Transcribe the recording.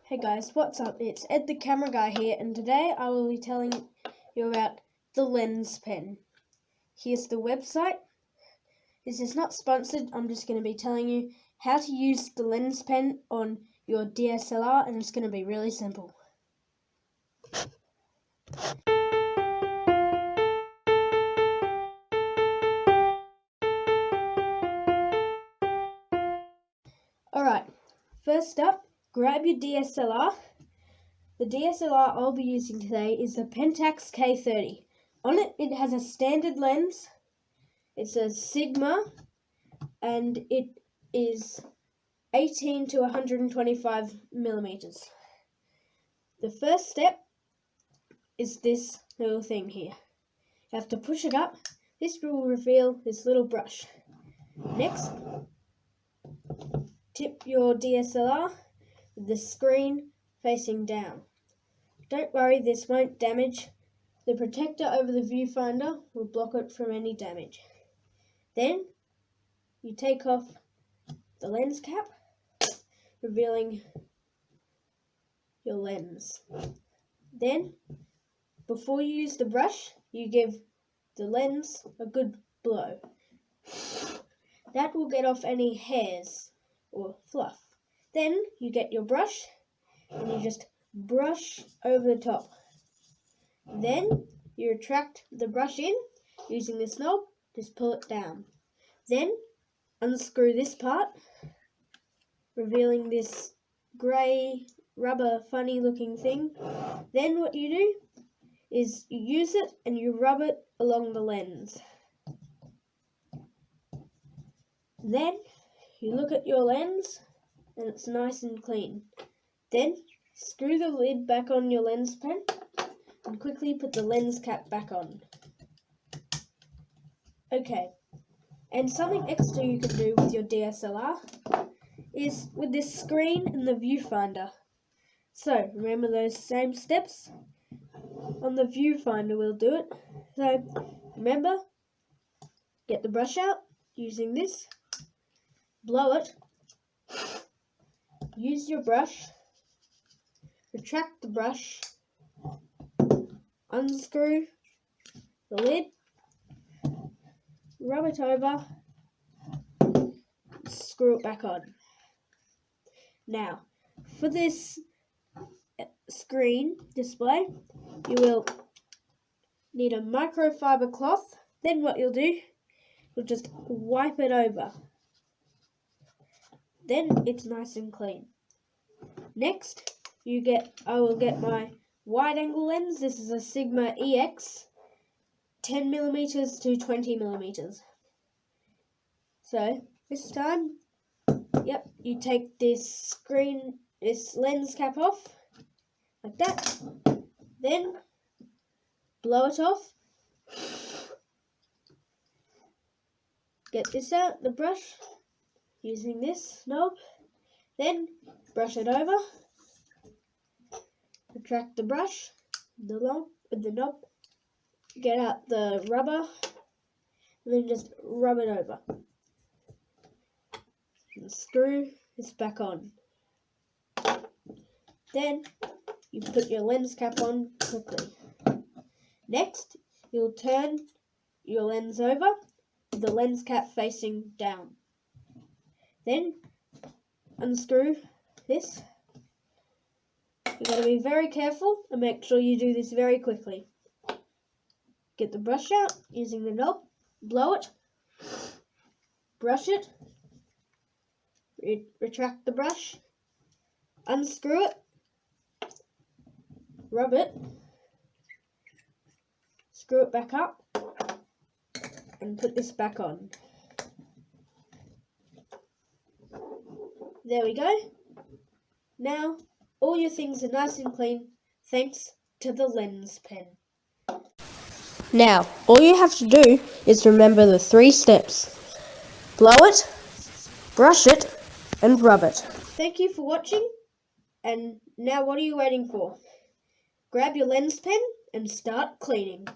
Hey guys, what's up? It's Ed the camera guy here, and today I will be telling you about the LensPen. Here's the website. This is not sponsored, I'm just going to be telling you how to use the LensPen on your DSLR, and it's going to be really simple. Alright, first up, grab your DSLR. The DSLR I'll be using today is the Pentax K30. On it, it has a standard lens. It's a Sigma, and it is 18 to 125 millimeters. The first step is this little thing here. You have to push it up. This will reveal this little brush. Next, tip your DSLR with the screen facing down. Don't worry, this won't damage. The protector over the viewfinder will block it from any damage. Then you take off the lens cap, revealing your lens. Then, before you use the brush, you give the lens a good blow. That will get off any hairs or fluff. Then you get your brush and you just brush over the top. Then you retract the brush in using this knob, just pull it down. Then unscrew this part, revealing this grey rubber funny looking thing. Then what you do is you use it and you rub it along the lens. Then you look at your lens and it's nice and clean. Then screw the lid back on your LensPen and quickly put the lens cap back on. Okay, and something extra you can do with your DSLR is with this screen and the viewfinder. So remember those same steps? On the viewfinder we'll do it. So remember, get the brush out using this, blow it, use your brush, retract the brush, unscrew the lid, rub it over, screw it back on. Now, for this screen display, you will need a microfiber cloth. Then what you'll do, you'll just wipe it over. Then it's nice and clean. Next, I will get my wide angle lens. This is a Sigma EX, 10mm to 20mm. So this time, you take this lens cap off, like that. Then blow it off. Get this out, the brush, using this knob. Then brush it over. Retract the brush, the knob. Get out the rubber, and then just rub it over. And screw this back on. Then you put your lens cap on quickly. Next, you'll turn your lens over with the lens cap facing down. Then unscrew this. You've got to be very careful and make sure you do this very quickly. Get the brush out using the knob, blow it, brush it, retract the brush, unscrew it, rub it, screw it back up, and put this back on. There we go. Now, all your things are nice and clean thanks to the LensPen. Now, all you have to do is remember the 3 steps. Blow it, brush it, and rub it. Thank you for watching, and now what are you waiting for? Grab your LensPen and start cleaning.